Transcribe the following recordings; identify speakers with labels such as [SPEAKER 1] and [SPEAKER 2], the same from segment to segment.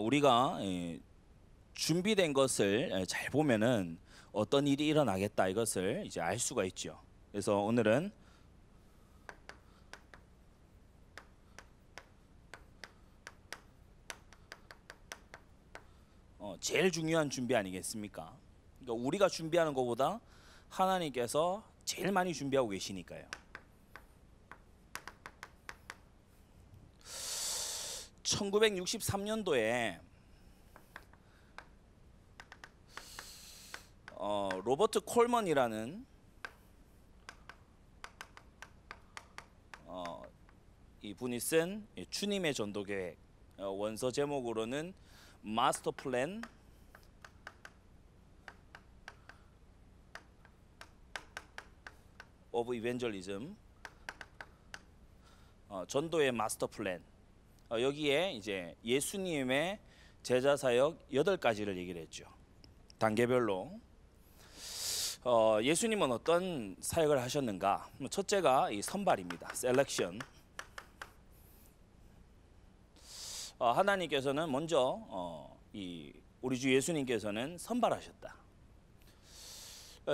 [SPEAKER 1] 우리가 준비된 것을 잘 보면은 어떤 일이 일어나겠다 이것을 이제 알 수가 있죠. 그래서 오늘은 제일 중요한 준비 아니겠습니까? 그러니까 우리가 준비하는 것보다 하나님께서 제일 많이 준비하고 계시니까요. 1963년도에 로버트 콜먼이라는 이분이 쓴 주님의 전도계획, 원서 제목으로는 마스터 플랜 오브 이벤젤리즘, 전도의 마스터 플랜. 여기에 이제 예수님의 제자 사역 8가지를 얘기를 했죠. 단계별로. 예수님은 어떤 사역을 하셨는가? 첫째가 이 선발입니다. 셀렉션. 하나님께서는 먼저 우리 주 예수님께서는 선발하셨다.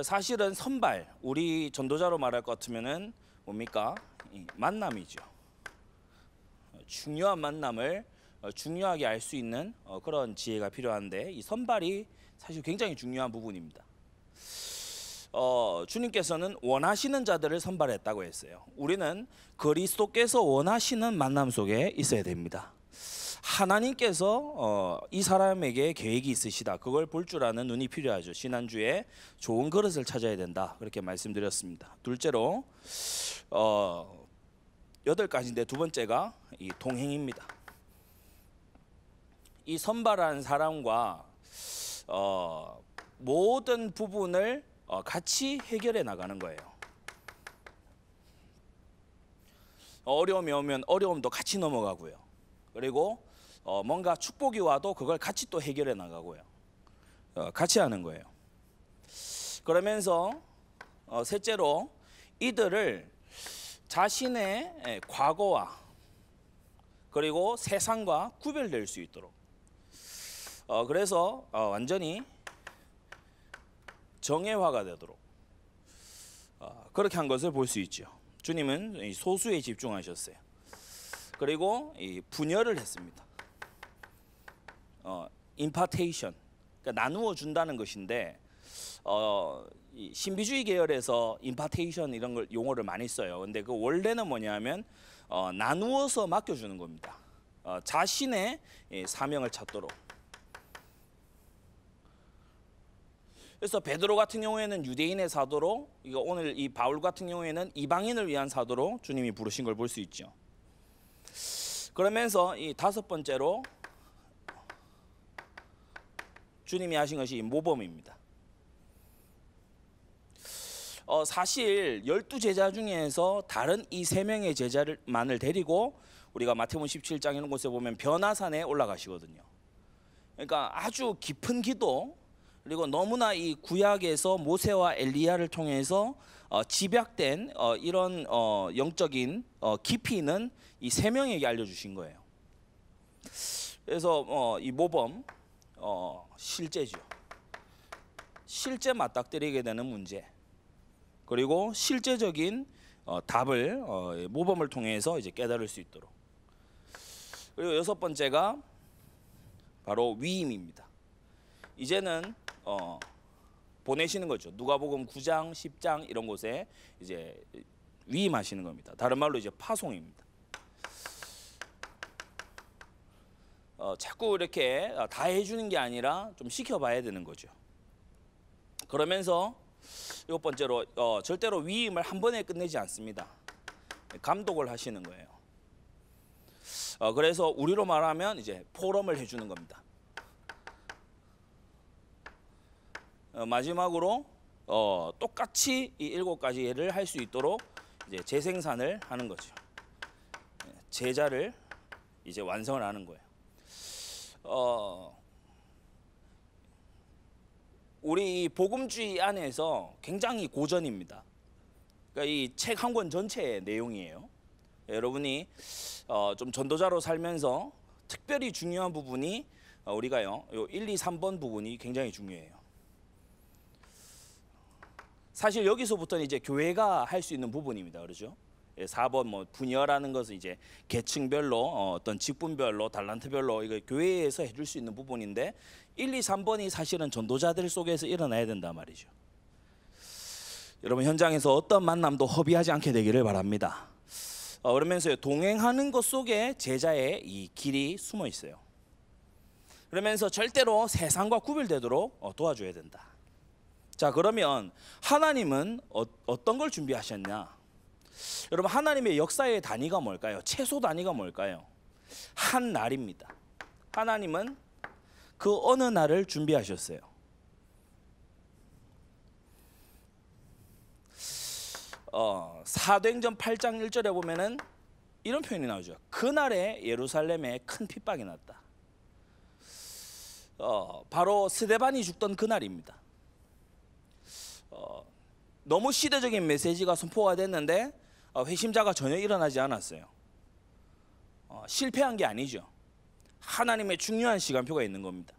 [SPEAKER 1] 사실은 선발, 우리 전도자로 말할 것 같으면은 뭡니까? 만남이죠. 중요한 만남을 중요하게 알 수 있는 그런 지혜가 필요한데, 이 선발이 사실 굉장히 중요한 부분입니다. 주님께서는 원하시는 자들을 선발했다고 했어요. 우리는 그리스도께서 원하시는 만남 속에 있어야 됩니다. 하나님께서 이 사람에게 계획이 있으시다, 그걸 볼 줄 아는 눈이 필요하죠. 지난주에 좋은 그릇을 찾아야 된다, 그렇게 말씀드렸습니다. 둘째로 8가지인데 두 번째가 이 동행입니다. 이 선발한 사람과 모든 부분을 같이 해결해 나가는 거예요. 어려움이 오면 어려움도 같이 넘어가고요. 그리고 뭔가 축복이 와도 그걸 같이 또 해결해 나가고요. 같이 하는 거예요. 그러면서 셋째로 이들을 자신의 과거와 그리고 세상과 구별될 수 있도록, 그래서 완전히 정예화가 되도록 그렇게 한 것을 볼 수 있죠. 주님은 소수에 집중하셨어요. 그리고 분열을 했습니다. 임파테이션, 그러니까 나누어 준다는 것인데, 신비주의 계열에서 임파테이션 이런 걸 용어를 많이 써요. 근데 그 원래는 뭐냐면 나누어서 맡겨주는 겁니다. 자신의 사명을 찾도록. 그래서 베드로 같은 경우에는 유대인의 사도로, 이거 오늘 이 바울 같은 경우에는 이방인을 위한 사도로 주님이 부르신 걸 볼 수 있죠. 그러면서 이 5번째로 주님이 하신 것이 모범입니다. 사실 12제자 중에서 다른 이 3명의 제자만을 데리고 우리가 마태복음 17장 이런 곳에 보면 변화산에 올라가시거든요. 그러니까 아주 깊은 기도, 그리고 너무나 이 구약에서 모세와 엘리야를 통해서 집약된 이런 영적인 깊이 있는 이 3명에게 알려주신 거예요. 그래서 이 모범, 실제죠. 실제 맞닥뜨리게 되는 문제, 그리고 실제적인 답을 모범을 통해서 이제 깨달을 수 있도록. 그리고 6번째가 바로 위임입니다. 이제는 보내시는 거죠. 누가복음 9장, 10장 이런 곳에 이제 위임하시는 겁니다. 다른 말로 이제 파송입니다. 자꾸 이렇게 다 해주는 게 아니라 좀 시켜봐야 되는 거죠. 그러면서 7번째로 절대로 위임을 한 번에 끝내지 않습니다. 감독을 하시는 거예요. 그래서 우리로 말하면 이제 포럼을 해주는 겁니다. 마지막으로 똑같이 이 7가지를 할 수 있도록 이제 재생산을 하는 거죠. 제자를 이제 완성을 하는 거예요. 우리 복음주의 안에서 굉장히 고전입니다. 그러니까 이 책 한 권 전체의 내용이에요. 여러분이 좀 전도자로 살면서 특별히 중요한 부분이 우리가요, 요 1, 2, 3번 부분이 굉장히 중요해요. 사실 여기서부터는 이제 교회가 할 수 있는 부분입니다. 그렇죠? 4번 뭐 분야라는 것은 이제 계층별로 어떤 직분별로 달란트별로 이거 교회에서 해줄 수 있는 부분인데 1, 2, 3번이 사실은 전도자들 속에서 일어나야 된단 말이죠. 여러분 현장에서 어떤 만남도 허비하지 않게 되기를 바랍니다. 그러면서 동행하는 것 속에 제자의 이 길이 숨어 있어요. 그러면서 절대로 세상과 구별되도록 도와줘야 된다. 자, 그러면 하나님은 어떤 걸 준비하셨냐? 여러분 하나님의 역사의 단위가 뭘까요? 최소 단위가 뭘까요? 한 날입니다. 하나님은 그 어느 날을 준비하셨어요. 사도행전 8장 1절에 보면은 이런 표현이 나오죠. 그날에 예루살렘에 큰 핍박이 났다. 바로 스데반이 죽던 그날입니다. 너무 시대적인 메시지가 선포가 됐는데 회심자가 전혀 일어나지 않았어요. 실패한 게 아니죠. 하나님의 중요한 시간표가 있는 겁니다.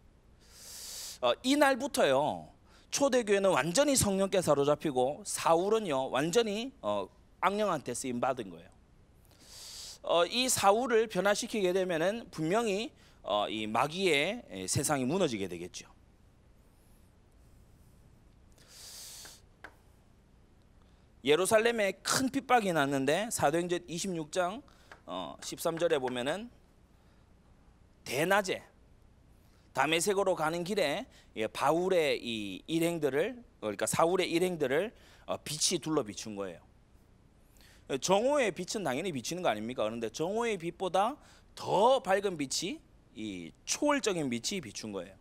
[SPEAKER 1] 이 날부터요, 초대교회는 완전히 성령께 사로잡히고 사울은요 완전히 악령한테 쓰임 받은 거예요. 이 사울을 변화시키게 되면은 분명히 이 마귀의 세상이 무너지게 되겠죠. 예루살렘에 큰 핍박이 났는데 사도행전 26장 13절에 보면은 대낮에 다메섹으로 가는 길에 바울의 이 일행들을, 그러니까 사울의 일행들을 빛이 둘러 비춘 거예요. 정오의 빛은 당연히 비치는 거 아닙니까? 그런데 정오의 빛보다 더 밝은 빛이, 이 초월적인 빛이 비춘 거예요.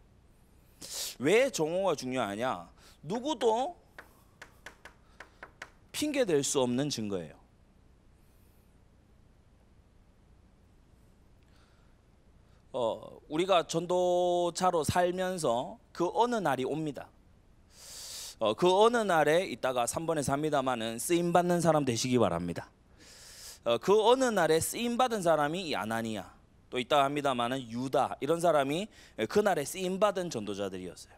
[SPEAKER 1] 왜 정오가 중요하냐? 누구도 핑계 댈 수 없는 증거예요. 우리가 전도자로 살면서 그 어느 날이 옵니다. 그 어느 날에 있다가 3번에서 합니다마는 쓰임받는 사람 되시기 바랍니다. 그 어느 날에 쓰임받은 사람이 이 아나니아, 또 있다가 합니다마는 유다, 이런 사람이 그날에 쓰임받은 전도자들이었어요.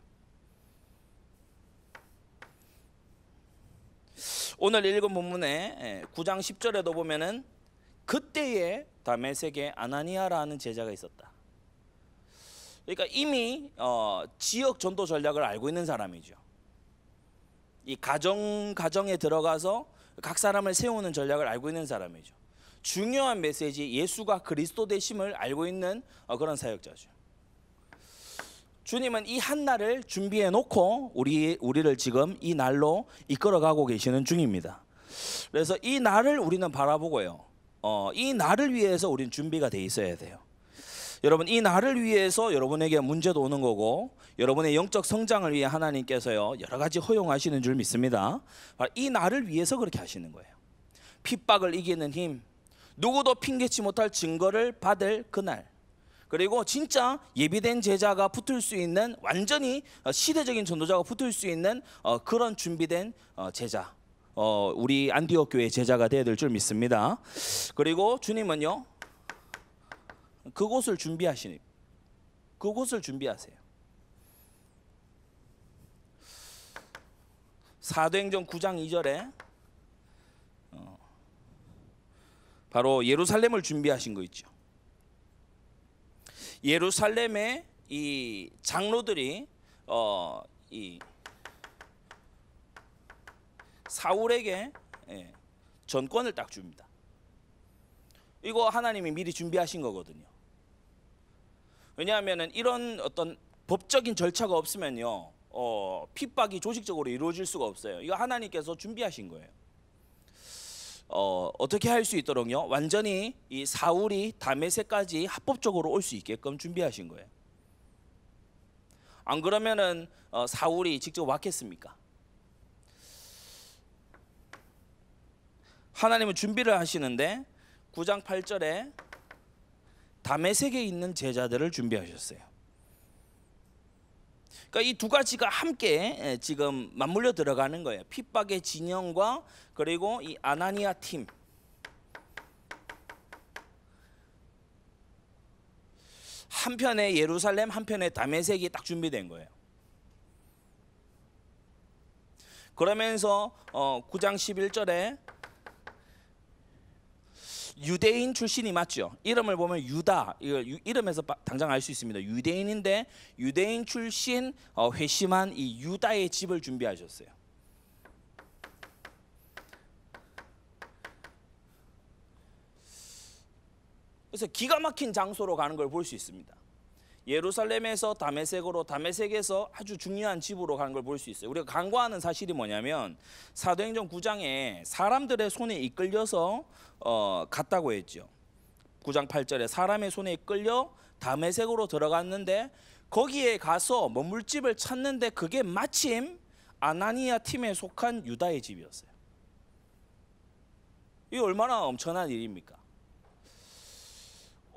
[SPEAKER 1] 오늘 읽은 본문에 9장 10절에도 보면은 그때에 다메섹에 아나니아라는 제자가 있었다. 그러니까 이미 지역 전도 전략을 알고 있는 사람이죠. 이 가정에 들어가서 각 사람을 세우는 전략을 알고 있는 사람이죠. 중요한 메시지, 예수가 그리스도 되심을 알고 있는 그런 사역자죠. 주님은 이 한 날을 준비해 놓고 우리를 지금 이 날로 이끌어가고 계시는 중입니다. 그래서 이 날을 우리는 바라보고요, 이 날을 위해서 우리는 준비가 돼 있어야 돼요. 여러분, 이 날을 위해서 여러분에게 문제도 오는 거고 여러분의 영적 성장을 위해 하나님께서요 여러 가지 허용하시는 줄 믿습니다. 이 날을 위해서 그렇게 하시는 거예요. 핍박을 이기는 힘, 누구도 핑계치 못할 증거를 받을 그날, 그리고 진짜 예비된 제자가 붙을 수 있는, 완전히 시대적인 전도자가 붙을 수 있는 그런 준비된 제자, 우리 안디옥 교회 제자가 되어야 될 줄 믿습니다. 그리고 주님은요 그곳을 준비하세요. 사도행전 9장 2절에 바로 예루살렘을 준비하신 거 있죠. 예루살렘의 이 장로들이 이 사울에게 전권을 딱 줍니다. 이거 하나님이 미리 준비하신 거거든요. 왜냐하면 이런 어떤 법적인 절차가 없으면요 핍박이 조직적으로 이루어질 수가 없어요. 이거 하나님께서 준비하신 거예요. 어떻게 할 수 있도록요 완전히 이 사울이 다메섹까지 합법적으로 올 수 있게끔 준비하신 거예요. 안 그러면은 사울이 직접 왔겠습니까? 하나님은 준비를 하시는데 9장 8절에 다메섹에 있는 제자들을 준비하셨어요. 그러니까 이 두 가지가 함께 지금 맞물려 들어가는 거예요. 핍박의 진영과 그리고 이 아나니아 팀. 한편에 예루살렘, 한편에 다메섹이 딱 준비된 거예요. 그러면서 9장 11절에 유대인 출신이 맞죠. 이름을 보면 유다, 이름에서 당장 알 수 있습니다. 유대인인데 유대인 출신 회심한 이 유다의 집을 준비하셨어요. 그래서 기가 막힌 장소로 가는 걸 볼 수 있습니다. 예루살렘에서 다메섹으로, 다메섹에서 아주 중요한 집으로 가는 걸 볼 수 있어요. 우리가 간과하는 사실이 뭐냐면 사도행전 9장에 사람들의 손에 이끌려서 갔다고 했죠. 9장 8절에 사람의 손에 이끌려 다메섹으로 들어갔는데 거기에 가서 머물집을 찾는데 그게 마침 아나니아 팀에 속한 유다의 집이었어요. 이게 얼마나 엄청난 일입니까?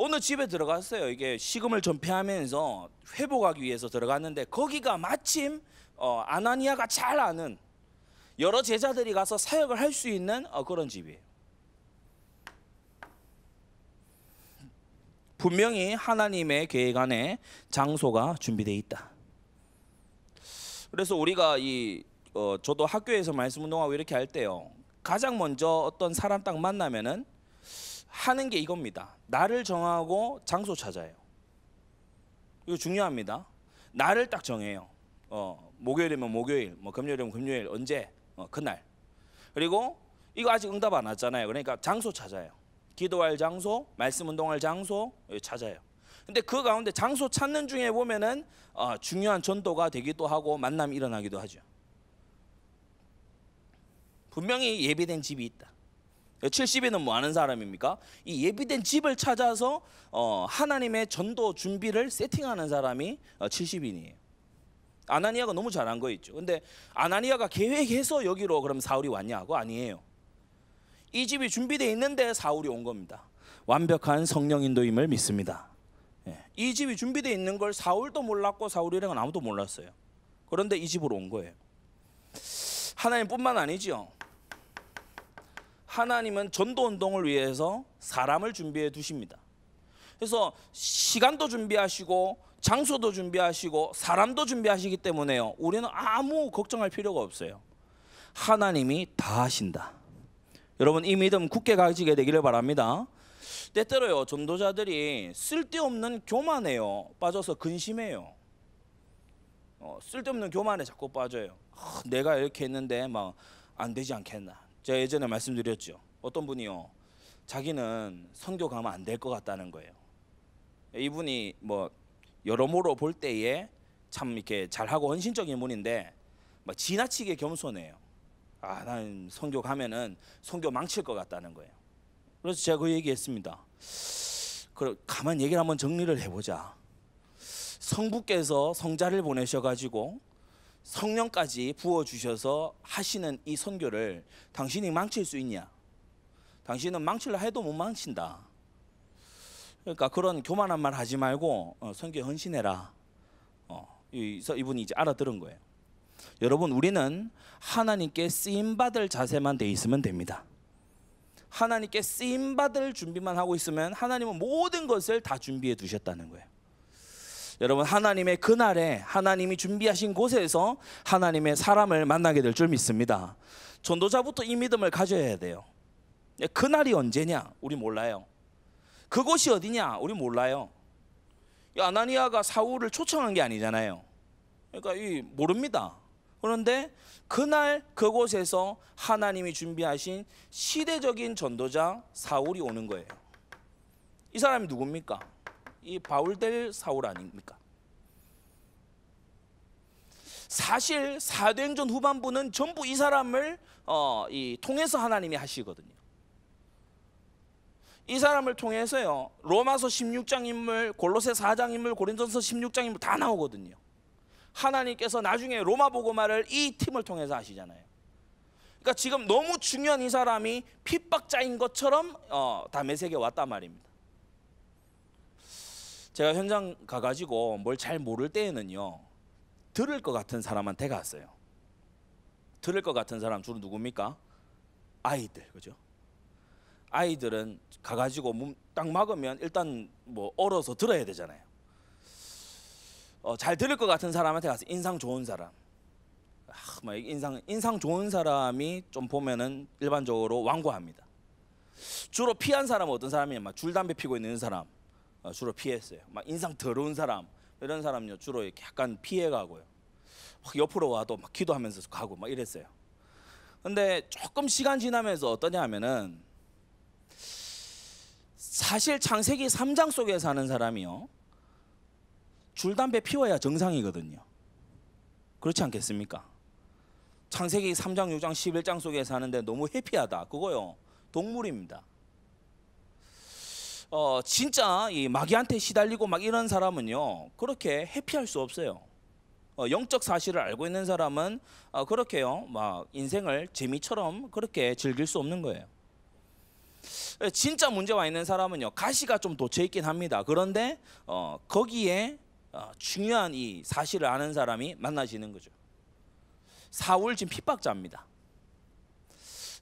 [SPEAKER 1] 어느 집에 들어갔어요. 이게 식음을 전폐하면서 회복하기 위해서 들어갔는데 거기가 마침 아나니아가 잘 아는 여러 제자들이 가서 사역을 할 수 있는 그런 집이에요. 분명히 하나님의 계획 안에 장소가 준비되어 있다. 그래서 우리가 저도 학교에서 말씀 운동하고 이렇게 할 때요, 가장 먼저 어떤 사람 딱 만나면은 하는 게 이겁니다. 나를 정하고 장소 찾아요. 이거 중요합니다. 나를 딱 정해요. 목요일이면 목요일, 뭐 금요일이면 금요일, 언제, 그날. 그리고 이거 아직 응답 안 왔잖아요. 그러니까 장소 찾아요. 기도할 장소, 말씀 운동할 장소 찾아요. 근데 그 가운데 장소 찾는 중에 보면은 중요한 전도가 되기도 하고 만남이 일어나기도 하죠. 분명히 예비된 집이 있다. 70인은 뭐 하는 사람입니까? 이 예비된 집을 찾아서 하나님의 전도 준비를 세팅하는 사람이 70인이에요. 아나니아가 너무 잘한 거 있죠. 근데 아나니아가 계획해서 여기로 그럼 사울이 왔냐고? 아니에요. 이 집이 준비되어 있는데 사울이 온 겁니다. 완벽한 성령 인도임을 믿습니다. 이 집이 준비되어 있는 걸 사울도 몰랐고 사울이랑은 아무도 몰랐어요. 그런데 이 집으로 온 거예요. 하나님뿐만 아니죠. 하나님은 전도 운동을 위해서 사람을 준비해 두십니다. 그래서 시간도 준비하시고 장소도 준비하시고 사람도 준비하시기 때문에요, 우리는 아무 걱정할 필요가 없어요. 하나님이 다 하신다. 여러분, 이 믿음 굳게 가지게 되기를 바랍니다. 때때로요, 전도자들이 쓸데없는 교만에요 빠져서 근심해요. 쓸데없는 교만에 자꾸 빠져요. 내가 이렇게 했는데 막 안 되지 않겠나. 제가 예전에 말씀드렸죠. 어떤 분이요, 자기는 선교 가면 안 될 것 같다는 거예요. 이분이 뭐 여러모로 볼 때에 참 이렇게 잘하고 헌신적인 분인데 막 지나치게 겸손해요. 난 선교 가면은 선교 망칠 것 같다는 거예요. 그래서 제가 그 얘기했습니다. 그럼 가만 얘기를 한번 정리를 해보자. 성부께서 성자를 보내셔가지고 성령까지 부어주셔서 하시는 이 선교를 당신이 망칠 수 있냐? 당신은 망치려 해도 못 망친다. 그러니까 그런 교만한 말 하지 말고 선교에 헌신해라. 이분이 이제 알아들은 거예요. 여러분, 우리는 하나님께 쓰임받을 자세만 돼 있으면 됩니다. 하나님께 쓰임받을 준비만 하고 있으면 하나님은 모든 것을 다 준비해 두셨다는 거예요. 여러분, 하나님의 그날에 하나님이 준비하신 곳에서 하나님의 사람을 만나게 될 줄 믿습니다. 전도자부터 이 믿음을 가져야 돼요. 그날이 언제냐? 우리 몰라요. 그곳이 어디냐? 우리 몰라요. 아나니아가 사울을 초청한 게 아니잖아요. 그러니까 모릅니다. 그런데 그날 그곳에서 하나님이 준비하신 시대적인 전도자 사울이 오는 거예요. 이 사람이 누굽니까? 이 바울될 사울 아닙니까? 사실 사도행전 후반부는 전부 이 사람을 통해서 하나님이 하시거든요. 이 사람을 통해서요, 로마서 16장 인물, 골로새 4장 인물, 고린도서 16장 인물 다 나오거든요. 하나님께서 나중에 로마 복음화를 이 팀을 통해서 하시잖아요. 그러니까 지금 너무 중요한 이 사람이 핍박자인 것처럼 다메섹에 왔단 말입니다. 제가 현장 가가지고 뭘 잘 모를 때에는요, 들을 것 같은 사람한테 갔어요. 들을 것 같은 사람 주로 누굽니까? 아이들, 그죠? 아이들은 가가지고 딱 막으면 일단 뭐 얼어서 들어야 되잖아요. 잘 들을 것 같은 사람한테 가서 인상 좋은 사람. 막 인상 좋은 사람이 좀 보면은 일반적으로 완고합니다. 주로 피한 사람은 어떤 사람이냐? 막 줄 담배 피고 있는 사람 주로 피했어요. 막 인상 더러운 사람 이런 사람요 주로 이렇게 약간 피해 가고요. 막 옆으로 와도 막 기도하면서 가고 막 이랬어요. 근데 조금 시간 지나면서 어떠냐 하면은 사실 창세기 3장 속에 사는 사람이요 줄 담배 피워야 정상이거든요. 그렇지 않겠습니까? 창세기 3장, 6장, 11장 속에 사는데 너무 해피하다. 그거요 동물입니다. 진짜 이 마귀한테 시달리고 막 이런 사람은요 그렇게 해피할 수 없어요. 영적 사실을 알고 있는 사람은 그렇게요 막 인생을 재미처럼 그렇게 즐길 수 없는 거예요. 진짜 문제와 있는 사람은요 가시가 좀 돋쳐 있긴 합니다. 그런데 거기에 중요한 이 사실을 아는 사람이 만나지는 거죠. 사울 지금 핍박자입니다.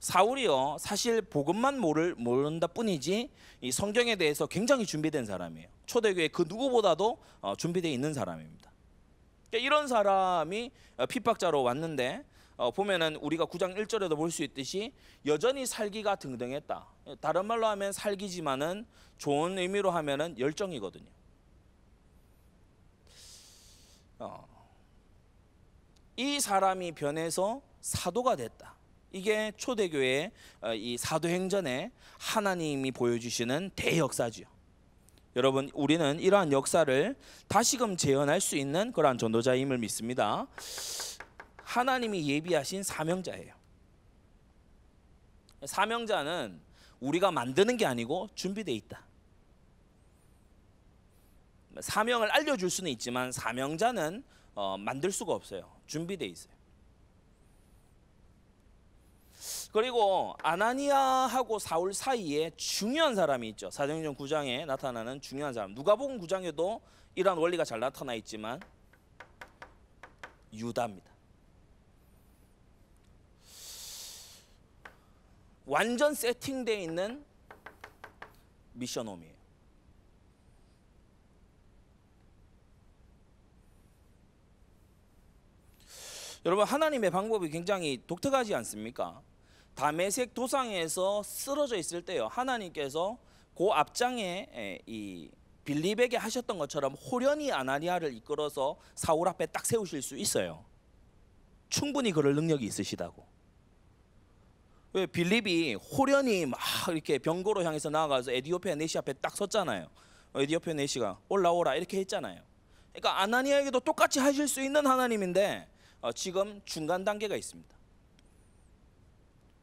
[SPEAKER 1] 사울이요 사실 복음만 모른다 뿐이지 이 성경에 대해서 굉장히 준비된 사람이에요. 초대교회 그 누구보다도 준비되어 있는 사람입니다. 이런 사람이 핍박자로 왔는데 보면은 우리가 9장 1절에도 볼 수 있듯이 여전히 살기가 등등했다. 다른 말로 하면 살기지만은 좋은 의미로 하면은 열정이거든요. 이 사람이 변해서 사도가 됐다. 이게 초대교회의 이 사도행전에 하나님이 보여주시는 대역사지요. 여러분 우리는 이러한 역사를 다시금 재현할 수 있는 그러한 전도자임을 믿습니다. 하나님이 예비하신 사명자예요. 사명자는 우리가 만드는 게 아니고 준비되어 있다. 사명을 알려줄 수는 있지만 사명자는 만들 수가 없어요. 준비되어 있어요. 그리고 아나니아하고 사울 사이에 중요한 사람이 있죠. 사도행전 9장에 나타나는 중요한 사람. 누가복음 9장에도 이러한 원리가 잘 나타나 있지만 유다입니다. 완전 세팅되어 있는 미션홈이에요. 여러분 하나님의 방법이 굉장히 독특하지 않습니까? 다메섹 도상에서 쓰러져 있을 때요 하나님께서 그 앞장에 이 빌립에게 하셨던 것처럼 호련히 아나니아를 이끌어서 사울 앞에 딱 세우실 수 있어요. 충분히 그럴 능력이 있으시다고. 왜 빌립이 호련히 막 이렇게 병거로 향해서 나아가서 에디오피아 내시 앞에 딱 섰잖아요. 에디오피아 내시가 올라오라 이렇게 했잖아요. 그러니까 아나니아에게도 똑같이 하실 수 있는 하나님인데 지금 중간 단계가 있습니다.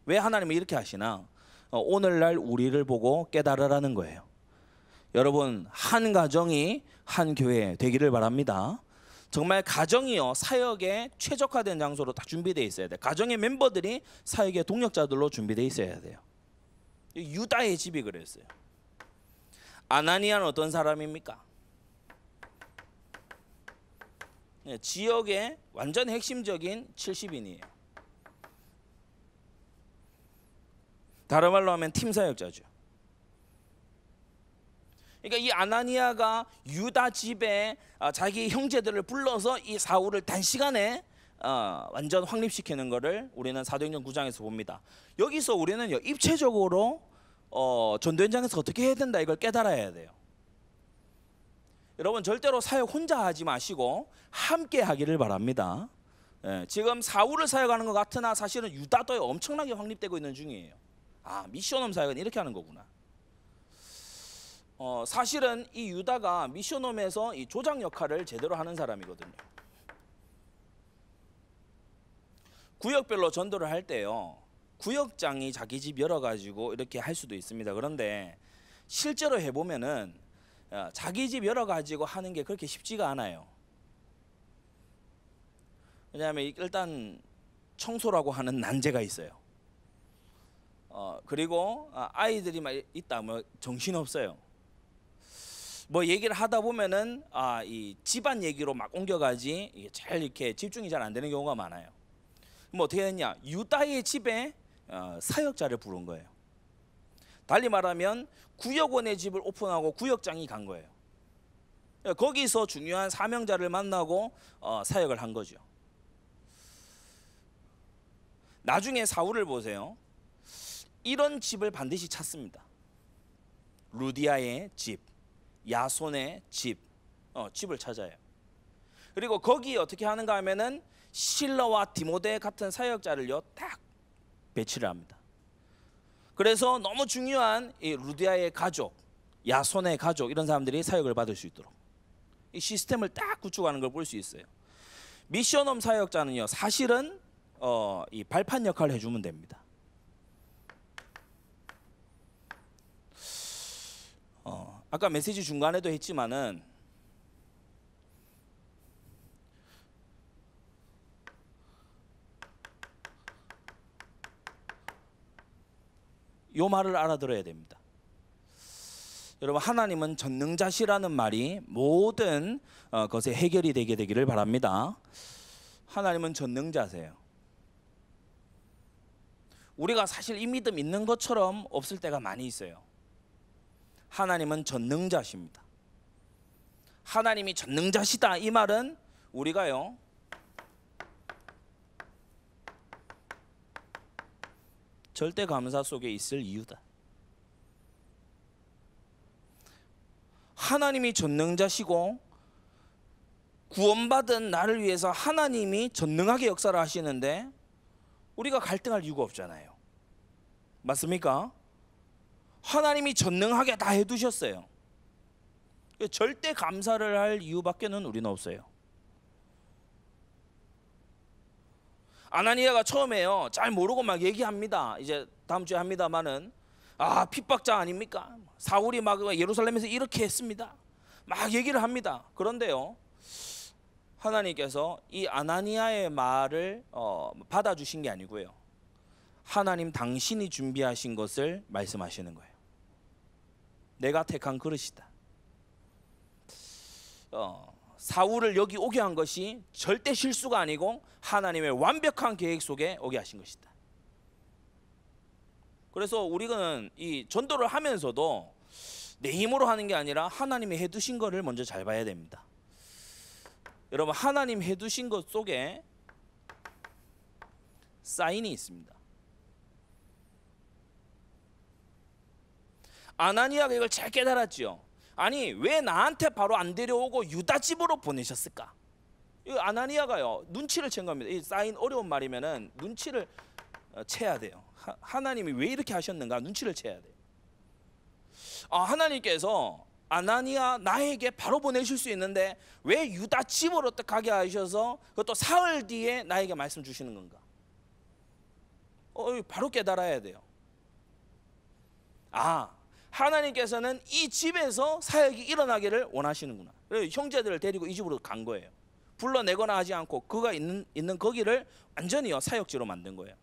[SPEAKER 1] 왜 하나님이 이렇게 하시나? 오늘날 우리를 보고 깨달으라는 거예요. 여러분 한 가정이 한 교회 되기를 바랍니다. 정말 가정이요 사역에 최적화된 장소로 다 준비되어 있어야 돼요. 가정의 멤버들이 사역의 동력자들로 준비되어 있어야 돼요. 유다의 집이 그랬어요. 아나니아는 어떤 사람입니까? 지역의 완전 핵심적인 70인이에요. 다른 말로 하면 팀 사역자죠. 그러니까 이 아나니아가 유다 집에 자기 형제들을 불러서 이 사울을 단시간에 완전 확립시키는 것을 우리는 사도행전 9장에서 봅니다. 여기서 우리는요 입체적으로 전도 현장에서 어떻게 해야 된다 이걸 깨달아야 돼요. 여러분 절대로 사역 혼자 하지 마시고 함께 하기를 바랍니다. 지금 사울을 사역하는 것 같으나 사실은 유다도 엄청나게 확립되고 있는 중이에요. 미션홈 사역은 이렇게 하는 거구나. 사실은 이 유다가 미션홈에서 이 조장 역할을 제대로 하는 사람이거든요. 구역별로 전도를 할 때요 구역장이 자기 집 열어가지고 이렇게 할 수도 있습니다. 그런데 실제로 해보면은 자기 집 열어가지고 하는 게 그렇게 쉽지가 않아요. 왜냐하면 일단 청소라고 하는 난제가 있어요. 그리고 아이들이 막 있다 뭐 정신없어요. 뭐 얘기를 하다 보면은 이 집안 얘기로 막 옮겨가지 이게 잘 이렇게 집중이 잘 안 되는 경우가 많아요. 뭐 어떻게 했냐? 유다의 집에 사역자를 부른 거예요. 달리 말하면 구역원의 집을 오픈하고 구역장이 간 거예요. 거기서 중요한 사명자를 만나고 사역을 한 거죠. 나중에 사울을 보세요. 이런 집을 반드시 찾습니다. 루디아의 집, 야손의 집, 집을 찾아요. 그리고 거기 어떻게 하는가 하면은 실러와 디모데 같은 사역자를요 딱 배치를 합니다. 그래서 너무 중요한 이 루디아의 가족, 야손의 가족 이런 사람들이 사역을 받을 수 있도록 이 시스템을 딱 구축하는 걸 볼 수 있어요. 미션홈 사역자는요 사실은 이 발판 역할을 해주면 됩니다. 아까 메시지 중간에도 했지만은 요 말을 알아들어야 됩니다. 여러분, 하나님은 전능자시라는 말이 모든 것에 해결이 되게 되기를 바랍니다. 하나님은 전능자세요. 우리가 사실 이 믿음 있는 것처럼 없을 때가 많이 있어요. 하나님은 전능자십니다. 하나님이 전능자시다 이 말은 우리가요 절대 감사 속에 있을 이유다. 하나님이 전능자시고 구원받은 나를 위해서 하나님이 전능하게 역사를 하시는데 우리가 갈등할 이유가 없잖아요. 맞습니까? 하나님이 전능하게 다 해두셨어요. 절대 감사를 할 이유밖에는 우리는 없어요. 아나니아가 처음에요 잘 모르고 막 얘기합니다. 이제 다음 주에 합니다마는 핍박자 아닙니까? 사울이 막 예루살렘에서 이렇게 했습니다. 막 얘기를 합니다. 그런데요 하나님께서 이 아나니아의 말을 받아주신 게 아니고요 하나님 당신이 준비하신 것을 말씀하시는 거예요. 내가 택한 그릇이다. 사울을 여기 오게 한 것이 절대 실수가 아니고 하나님의 완벽한 계획 속에 오게 하신 것이다. 그래서 우리는 이 전도를 하면서도 내 힘으로 하는 게 아니라 하나님이 해두신 것을 먼저 잘 봐야 됩니다. 여러분, 하나님 해두신 것 속에 사인이 있습니다. 아나니아가 이걸 잘 깨달았죠. 아니 왜 나한테 바로 안 데려오고 유다 집으로 보내셨을까? 이 아나니아가요 눈치를 챈 겁니다. 이 사인 어려운 말이면은 눈치를 채야 돼요. 하나님이 왜 이렇게 하셨는가 눈치를 채야 돼요. 하나님께서 아나니아 나에게 바로 보내실 수 있는데 왜 유다 집으로 가게 하셔서 그것도 사흘 뒤에 나에게 말씀 주시는 건가? 바로 깨달아야 돼요. 하나님께서는 이 집에서 사역이 일어나기를 원하시는구나. 그래서 형제들을 데리고 이 집으로 간 거예요. 불러내거나 하지 않고 그가 있는 거기를 완전히 사역지로 만든 거예요.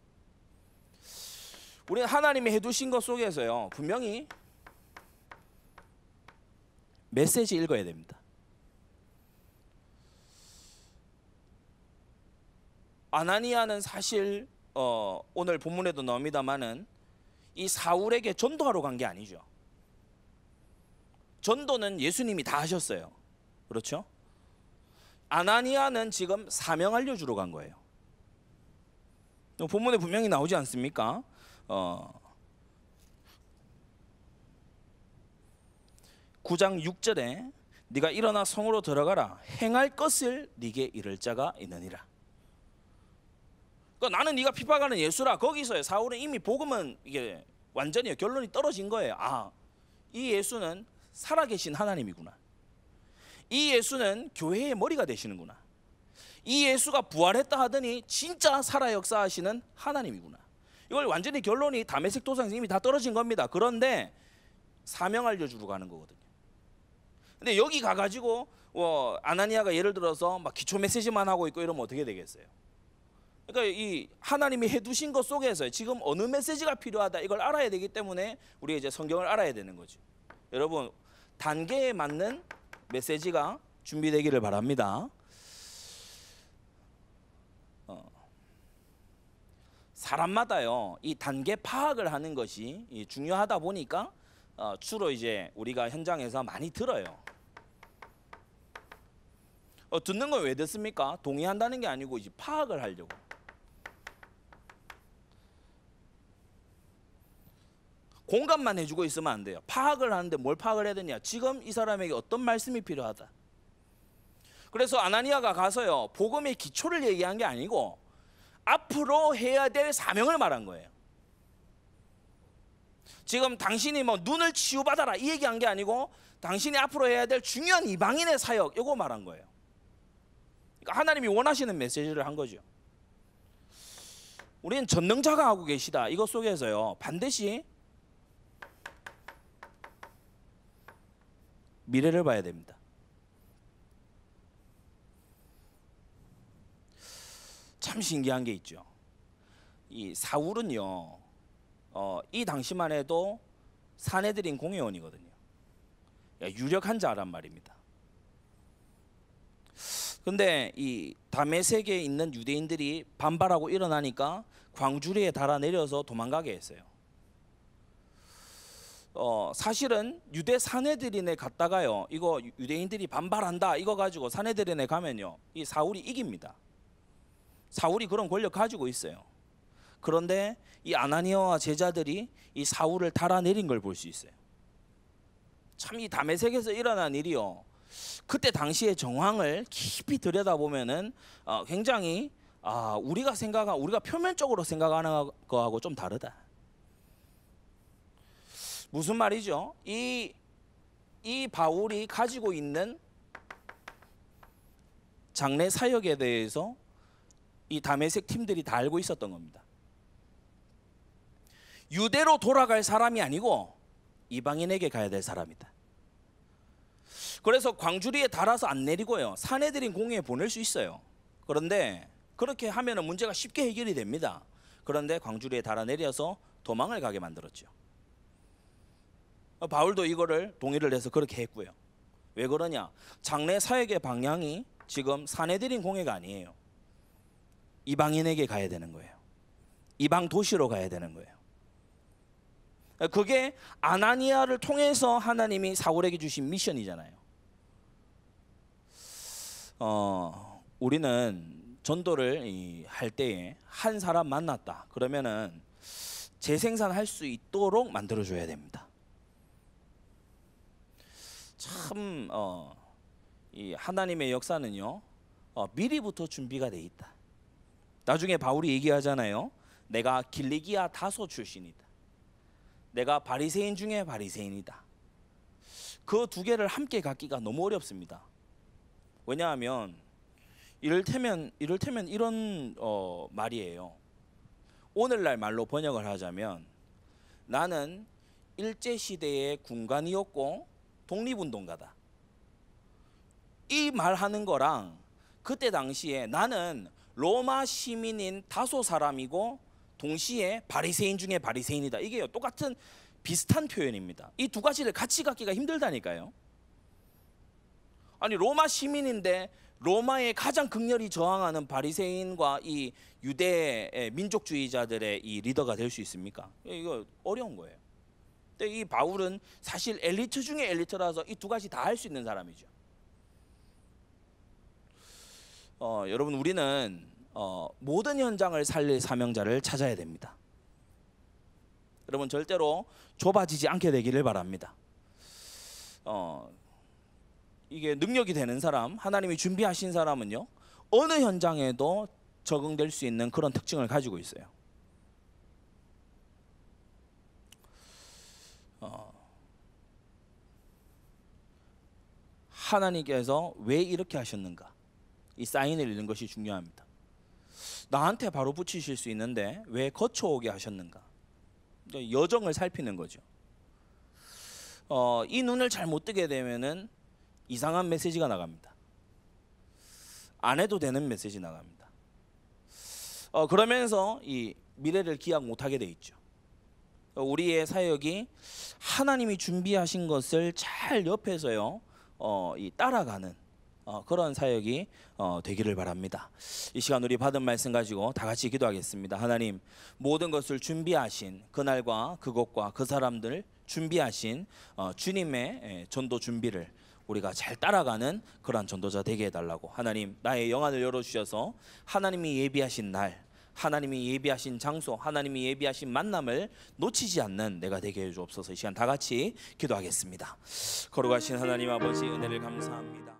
[SPEAKER 1] 우리는 하나님이 해두신 것 속에서요 분명히 메시지 읽어야 됩니다. 아나니아는 사실 오늘 본문에도 나옵니다만은 이 사울에게 전도하러 간 게 아니죠. 전도는 예수님이 다 하셨어요. 그렇죠? 아나니아는 지금 사명 알려주러 간 거예요. 본문에 분명히 나오지 않습니까? 9장 6절에 네가 일어나 성으로 들어가라 행할 것을 네게 이를 자가 있느니라. 그러니까 나는 네가 핍박하는 예수라. 거기서요 사울은 이미 복음은 이게 완전히 결론이 떨어진 거예요. 이 예수는 살아계신 하나님이구나. 이 예수는 교회의 머리가 되시는구나. 이 예수가 부활했다 하더니 진짜 살아 역사하시는 하나님이구나. 이걸 완전히 결론이 다메섹 도상에서 이미 다 떨어진 겁니다. 그런데 사명 알려주러 가는 거거든요. 근데 여기 가가지고 아나니아가 예를 들어서 막 기초 메시지만 하고 있고 이러면 어떻게 되겠어요? 그러니까 이 하나님이 해두신 것 속에서 지금 어느 메시지가 필요하다 이걸 알아야 되기 때문에 우리가 이제 성경을 알아야 되는 거죠. 여러분, 단계에 맞는 메시지가 준비되기를 바랍니다. 사람마다요 이 단계 파악을 하는 것이 중요하다 보니까 주로 이제 우리가 현장에서 많이 들어요. 듣는 건 왜 듣습니까? 동의한다는 게 아니고 이제 파악을 하려고. 공감만 해주고 있으면 안 돼요. 파악을 하는데 뭘 파악을 해야 되냐? 지금 이 사람에게 어떤 말씀이 필요하다. 그래서 아나니아가 가서요, 복음의 기초를 얘기한 게 아니고 앞으로 해야 될 사명을 말한 거예요. 지금 당신이 뭐 눈을 치유받아라 이 얘기한 게 아니고 당신이 앞으로 해야 될 중요한 이방인의 사역, 이거 말한 거예요. 그러니까 하나님이 원하시는 메시지를 한 거죠. 우리는 전능자가 하고 계시다, 이것 속에서요 반드시 미래를 봐야 됩니다. 참 신기한 게 있죠. 이 사울은요, 이 당시만 해도 사내들인 공회원이거든요. 유력한 자란 말입니다. 근데 이 다메섹에 있는 유대인들이 반발하고 일어나니까 광주리에 달아내려서 도망가게 했어요. 사실은 유대 사내들인에 갔다가요, 이거 유대인들이 반발한다 이거 가지고 사내들인에 가면요, 이 사울이 이깁니다. 사울이 그런 권력 가지고 있어요. 그런데 이 아나니아와 제자들이 이 사울을 달아내린 걸 볼 수 있어요. 참 이 다메섹에서 일어난 일이요, 그때 당시의 정황을 깊이 들여다보면은 굉장히 우리가 표면적으로 생각하는 거하고 좀 다르다. 무슨 말이죠? 이 바울이 가지고 있는 장래 사역에 대해서 이 다메섹 팀들이 다 알고 있었던 겁니다. 유대로 돌아갈 사람이 아니고 이방인에게 가야 될 사람이다. 그래서 광주리에 달아서 안 내리고요, 사내들인 공회에 보낼 수 있어요. 그런데 그렇게 하면은 문제가 쉽게 해결이 됩니다. 그런데 광주리에 달아 내려서 도망을 가게 만들었죠. 바울도 이거를 동의를 해서 그렇게 했고요. 왜 그러냐? 장래 사역의 방향이 지금 사내들인 공회가 아니에요. 이방인에게 가야 되는 거예요. 이방 도시로 가야 되는 거예요. 그게 아나니아를 통해서 하나님이 사울에게 주신 미션이잖아요. 우리는 전도를 할 때에 한 사람 만났다 그러면은 재생산할 수 있도록 만들어줘야 됩니다. 참 이 하나님의 역사는요, 미리부터 준비가 돼 있다. 나중에 바울이 얘기하잖아요. 내가 길리기아 다소 출신이다. 내가 바리새인 중에 바리새인이다. 그 두 개를 함께 갖기가 너무 어렵습니다. 왜냐하면 이를테면 이런 말이에요. 오늘날 말로 번역을 하자면 나는 일제시대의 군관이었고 독립운동가다. 이 말하는 거랑 그때 당시에 나는 로마 시민인 다소 사람이고 동시에 바리새인 중에 바리새인이다, 이게요 똑같은 비슷한 표현입니다. 이 두 가지를 같이 갖기가 힘들다니까요. 아니 로마 시민인데 로마에 가장 극렬히 저항하는 바리새인과 이 유대 민족주의자들의 이 리더가 될 수 있습니까? 이거 어려운 거예요. 근데 이 바울은 사실 엘리트 중에 엘리트라서 이 두 가지 다 할 수 있는 사람이죠. 여러분, 우리는 모든 현장을 살릴 사명자를 찾아야 됩니다. 여러분, 절대로 좁아지지 않게 되기를 바랍니다. 이게 능력이 되는 사람, 하나님이 준비하신 사람은요, 어느 현장에도 적응될 수 있는 그런 특징을 가지고 있어요. 하나님께서 왜 이렇게 하셨는가, 이 사인을 읽는 것이 중요합니다. 나한테 바로 붙이실 수 있는데 왜 거쳐오게 하셨는가, 여정을 살피는 거죠. 이 눈을 잘 못 뜨게 되면은 이상한 메시지가 나갑니다. 안 해도 되는 메시지 나갑니다. 그러면서 이 미래를 기약 못하게 돼 있죠. 우리의 사역이 하나님이 준비하신 것을 잘 옆에서요 따라가는 그런 사역이 되기를 바랍니다. 이 시간 우리 받은 말씀 가지고 다 같이 기도하겠습니다. 하나님, 모든 것을 준비하신 그날과 그곳과 그 사람들 준비하신 주님의 전도 준비를 우리가 잘 따라가는 그러한 전도자 되게 해달라고. 하나님, 나의 영안을 열어주셔서 하나님이 예비하신 날, 하나님이 예비하신 장소, 하나님이 예비하신 만남을 놓치지 않는 내가 되게 해주옵소서. 이 시간 다 같이 기도하겠습니다. 거룩하신 하나님 아버지, 은혜를 감사합니다.